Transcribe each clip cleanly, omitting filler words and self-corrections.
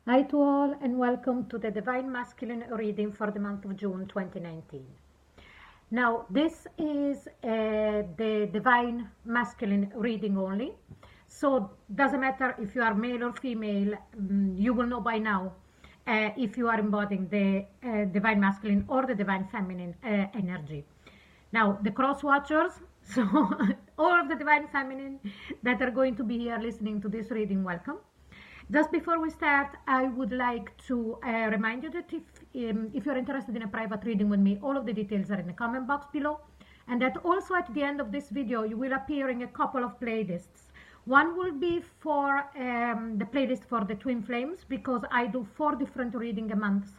Hi to all and welcome to the Divine Masculine reading for the month of June 2019. Now this is the Divine Masculine reading only, so doesn't matter if you are male or female, you will know by now if you are embodying the Divine Masculine or the Divine Feminine energy. Now the cross watchers, so all of the Divine Feminine that are going to be here listening to this reading, welcome. Just before we start, I would like to remind you that if you're interested in a private reading with me, all of the details are in the comment box below, and that also at the end of this video you will appear in a couple of playlists. One will be for the playlist for the Twin Flames, because I do 4 different reading a month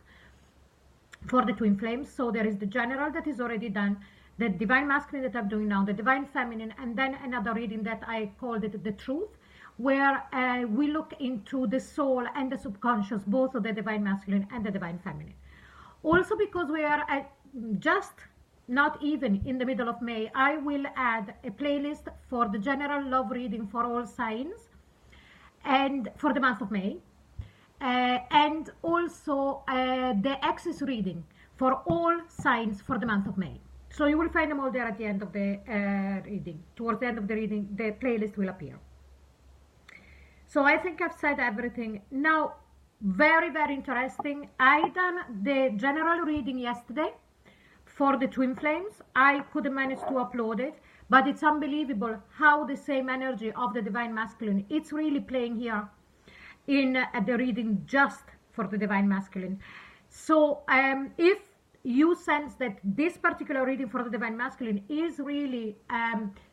for the Twin Flames. So there is the general that is already done, the Divine Masculine that I'm doing now, the Divine Feminine, and then another reading that I called it the Truth, where we look into the soul and the subconscious, both of the Divine Masculine and the Divine Feminine. Also, because we are just not even in the middle of May, I will add a playlist for the general love reading for all signs and for the month of May, and also the Axis reading for all signs for the month of May. So you will find them all there at the end of the reading. Towards the end of the reading, the playlist will appear. So I think I've said everything. Now, very, very interesting. I done the general reading yesterday for the Twin Flames. I couldn't manage to upload it, but it's unbelievable how the same energy of the Divine Masculine, it's really playing here in the reading just for the Divine Masculine. So if you sense that this particular reading for the Divine Masculine is really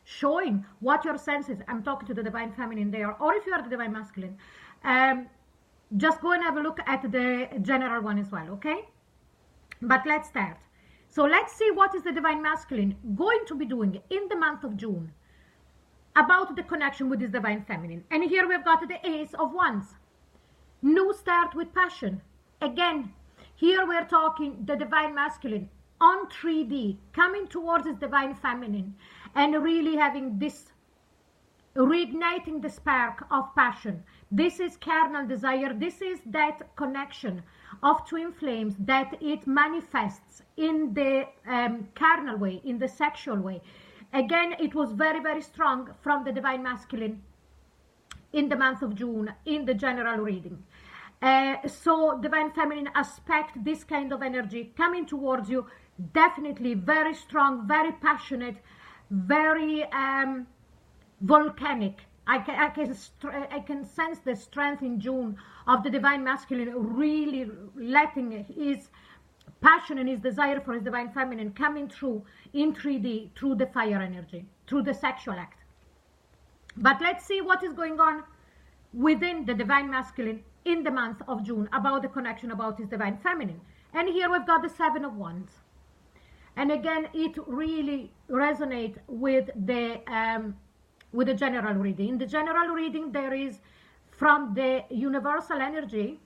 showing what your senses, I'm talking to the Divine Feminine there, or if you are the Divine Masculine, just go and have a look at the general one as well, okay? But let's start. So let's see what is the Divine Masculine going to be doing in the month of June about the connection with this Divine Feminine. And here we've got the Ace of Wands. New start with passion. Again, here we're talking the Divine Masculine on 3D, coming towards this Divine Feminine and really having this, reigniting the spark of passion. This is carnal desire. This is that connection of twin flames that it manifests in the carnal way, in the sexual way. Again, it was very, very strong from the Divine Masculine in the month of June in the general reading. So Divine Feminine aspect, this kind of energy coming towards you, definitely very strong, very passionate, very volcanic. I can sense the strength in June of the Divine Masculine really letting his passion and his desire for his Divine Feminine coming through in 3D through the fire energy, through the sexual act. But let's see what is going on within the Divine Masculine in the month of June about the connection about his Divine Feminine. And here we've got the Seven of Wands. And again, it really resonates with the general reading. In the general reading, there is, from the universal energy,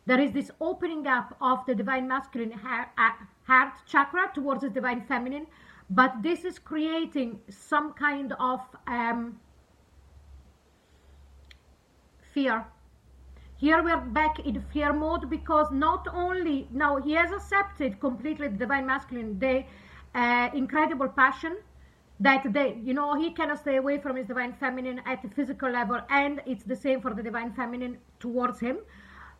there is this opening up of the Divine Masculine heart chakra towards the Divine Feminine, but this is creating some kind of fear. Here we're back in fear mode, because not only now he has accepted completely the Divine Masculine, the incredible passion that he cannot stay away from his Divine Feminine at the physical level, and it's the same for the Divine Feminine towards him.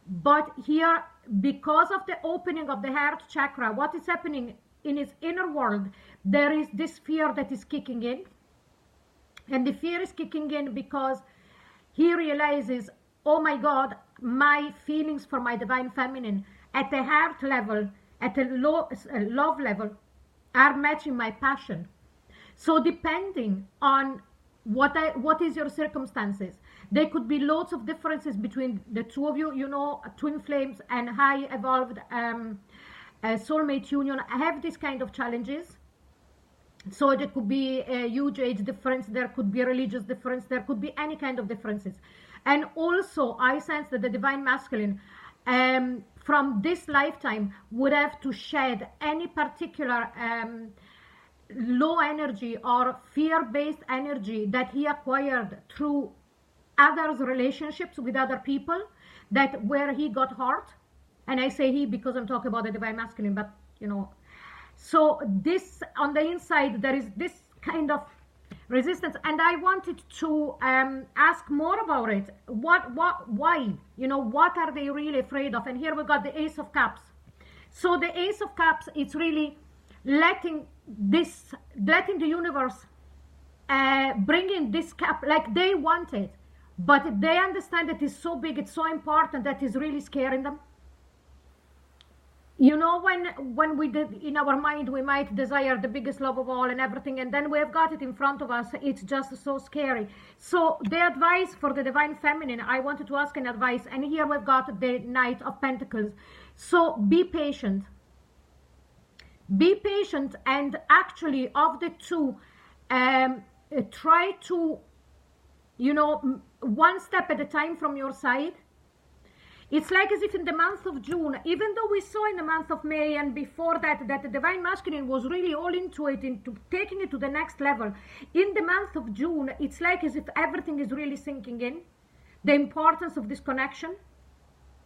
But here, because of the opening of the heart chakra, what is happening in his inner world, there is this fear that is kicking in. And the fear is kicking in because he realizes, oh my God, my feelings for my Divine Feminine at the heart level, at the love level, are matching my passion. So depending on what is your circumstances, there could be lots of differences between the two of you. Twin flames and high evolved soulmate union have this kind of challenges. So there could be a huge age difference, there could be a religious difference, there could be any kind of differences. And also I sense that the Divine Masculine from this lifetime would have to shed any particular low energy or fear-based energy that he acquired through others' relationships with other people, that where he got hurt. And I say he because I'm talking about the divine masculine, but so this, on the inside, there is this kind of resistance, and I wanted to ask more about it. Why? What are they really afraid of? And here we got the Ace of Cups. So the Ace of Cups, it's really letting the universe bring in this cup like they want it, but they understand that it's so big, it's so important, that it's really scaring them. When we did in our mind, we might desire the biggest love of all and everything, and then we have got it in front of us. It's just so scary. So the advice for the divine feminine, I wanted to ask an advice, and here we've got the Knight of Pentacles. So be patient. Be patient, and actually, of the two, try to, one step at a time from your side. It's like as if in the month of June, even though we saw in the month of May and before that the divine masculine was really all into it, into taking it to the next level, in the month of June, it's like as if everything is really sinking in. The importance of this connection.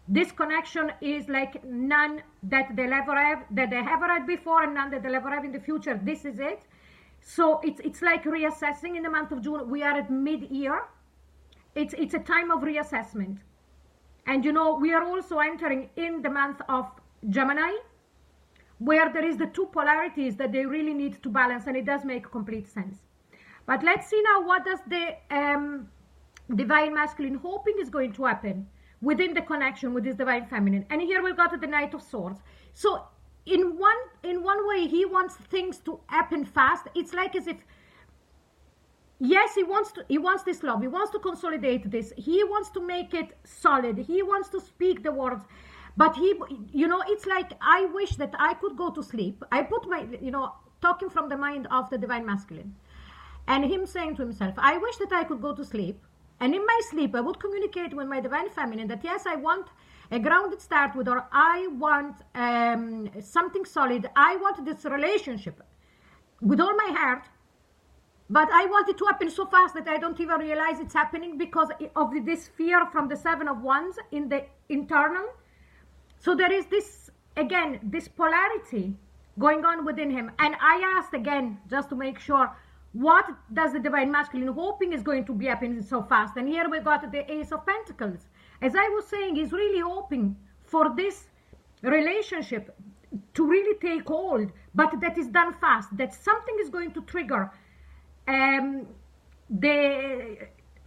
This connection is like none that they'll ever have, that they ever had before, and none that they'll ever have in the future. This is it. So it's like reassessing in the month of June. We are at mid-year. It's a time of reassessment. And we are also entering in the month of Gemini, where there is the two polarities that they really need to balance, and it does make complete sense. But let's see now, what does the divine masculine hoping is going to happen within the connection with this divine feminine. And here we've got the Knight of Swords. So in one way, he wants things to happen fast. It's like as if, yes, he wants this love. He wants to consolidate this. He wants to make it solid. He wants to speak the words. But it's like, I wish that I could go to sleep. I put my, talking from the mind of the divine masculine. And him saying to himself, I wish that I could go to sleep. And in my sleep, I would communicate with my divine feminine that, yes, I want a grounded start with, or I want something solid. I want this relationship with all my heart. But I want it to happen so fast that I don't even realize it's happening because of this fear from the Seven of Wands in the internal. So there is this, again, this polarity going on within him. And I asked again, just to make sure, what does the divine masculine hoping is going to be happening so fast? And here we got the Ace of Pentacles. As I was saying, he's really hoping for this relationship to really take hold, but that is done fast, that something is going to trigger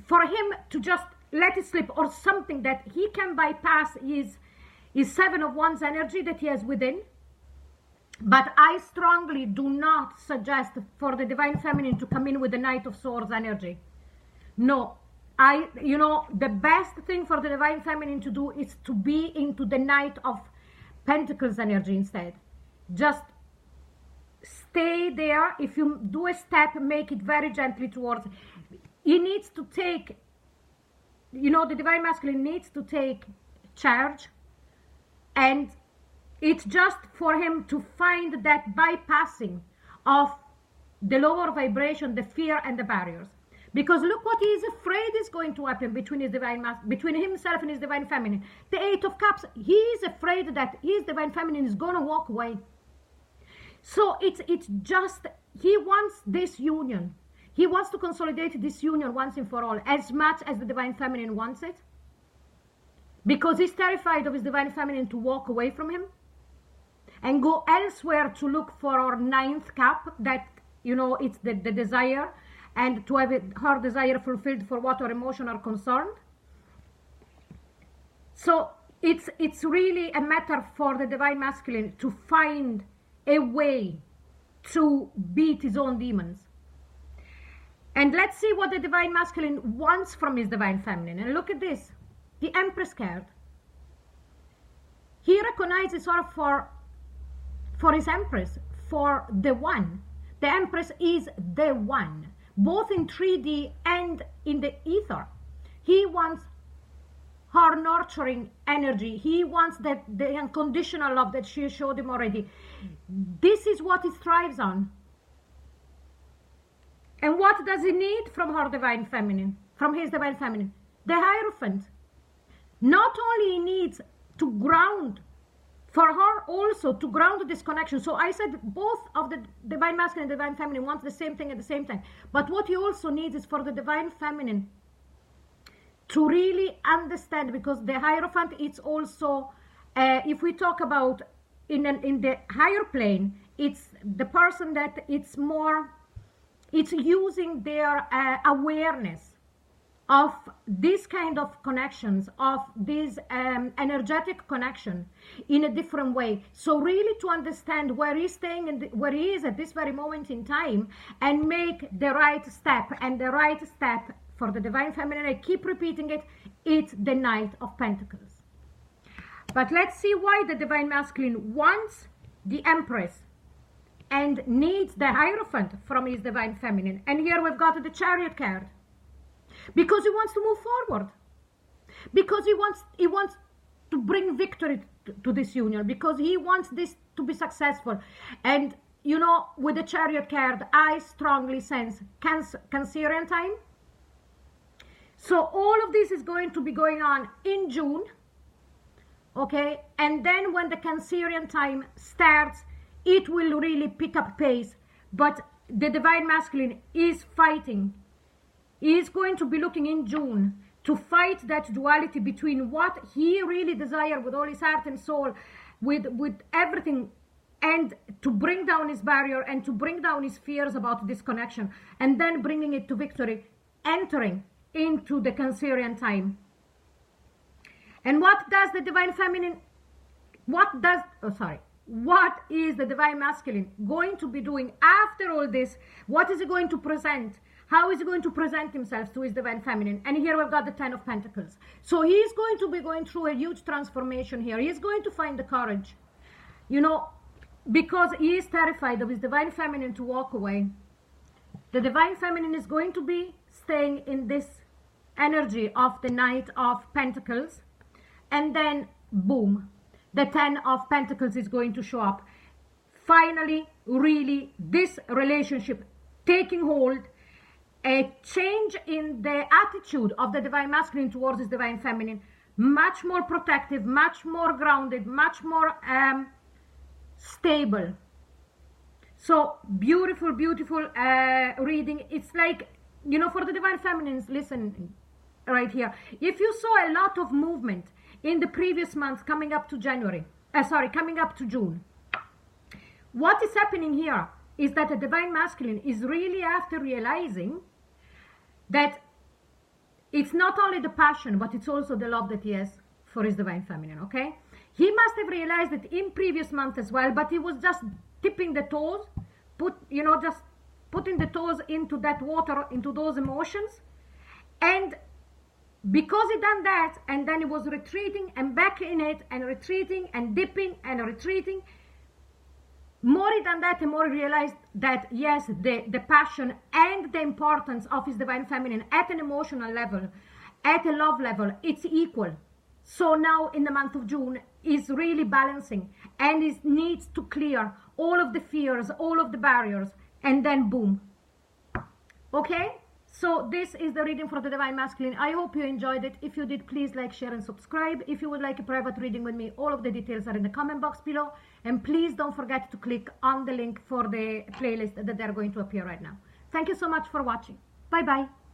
for him to just let it slip, or something that he can bypass his Seven of Wands energy that he has within. But I strongly do not suggest for the divine feminine to come in with the Knight of Swords energy. No, the best thing for the divine feminine to do is to be into the Knight of Pentacles energy instead. Just stay there. If you do a step, make it very gently towards. He needs to take, the divine masculine needs to take charge, and it's just for him to find that bypassing of the lower vibration, the fear and the barriers. Because look what he is afraid is going to happen between himself and his divine feminine. The Eight of Cups, he is afraid that his divine feminine is going to walk away. So it's just, he wants this union. He wants to consolidate this union once and for all, as much as the divine feminine wants it. Because he's terrified of his divine feminine to walk away from him and go elsewhere to look for our ninth cup, that, it's the desire, and to have her desire fulfilled for what our emotions are concerned. So it's really a matter for the divine masculine to find a way to beat his own demons. And let's see what the divine masculine wants from his divine feminine. And look at this, the Empress card. He recognizes her for his Empress, for the one. The Empress is the one, both in 3D and in the ether. He wants her nurturing energy. He wants the unconditional love that she showed him already. This is what he thrives on. And what does he need from her divine feminine, from his divine feminine? the Hierophant not only needs to ground, for her also to ground this connection. So I said both of the Divine Masculine and Divine Feminine want the same thing at the same time. But what he also needs is for the Divine Feminine to really understand, because the Hierophant, it's also, if we talk about in the higher plane, it's the person that it's using their awareness of this kind of connections, of this energetic connection in a different way. So really to understand where he's staying and where he is at this very moment in time, and make the right step. And the right step for the Divine Feminine, I keep repeating it, it's the Knight of Pentacles. But let's see why the Divine Masculine wants the Empress and needs the Hierophant from his Divine Feminine. And here we've got the Chariot card. Because he wants to move forward. Because he wants to bring victory to this union. Because he wants this to be successful. And, you know, with the Chariot card, I strongly sense Cancerian time. So all of this is going to be going on in June. Okay, and then when the Cancerian time starts, it will really pick up pace. But the Divine Masculine is fighting. He is going to be looking in June to fight that duality between what he really desires with all his heart and soul, with everything, and to bring down his barrier and to bring down his fears about this connection, and then bringing it to victory, entering into the Cancerian time. And what does the Divine Feminine, what is the Divine Masculine going to be doing after all this? What is he going to present? How is he going to present himself to his Divine Feminine? And here we've got the Ten of Pentacles. So he's going to be going through a huge transformation here. He's going to find the courage, you know, because he is terrified of his Divine Feminine to walk away. The Divine Feminine is going to be staying in this energy of the Knight of Pentacles. And then, boom, the Ten of Pentacles is going to show up. Finally, really, this relationship taking hold, a change in the attitude of the Divine Masculine towards his Divine Feminine, much more protective, much more grounded, much more stable. So, beautiful, beautiful reading. It's like, you know, for the Divine Feminines, listen right here. If you saw a lot of movement in the previous month coming up to coming up to June, what is happening here is that the Divine Masculine is really after realizing that it's not only the passion, but it's also the love that he has for his Divine Feminine, okay? He must have realized it in previous month as well, but he was just tipping the toes, just putting the toes into that water, into those emotions. And because he done that, and then he was retreating and back in it, and retreating and dipping and retreating, more he done that, and more he realized that yes, the passion and the importance of his Divine Feminine at an emotional level, at a love level, it's equal. So now in the month of June, is really balancing, and he needs to clear all of the fears, all of the barriers, and then boom. Okay? So this is the reading for the Divine Masculine. I hope you enjoyed it. If you did, please like, share, and subscribe. If you would like a private reading with me, all of the details are in the comment box below. And please don't forget to click on the link for the playlist that they're going to appear right now. Thank you so much for watching. Bye-bye.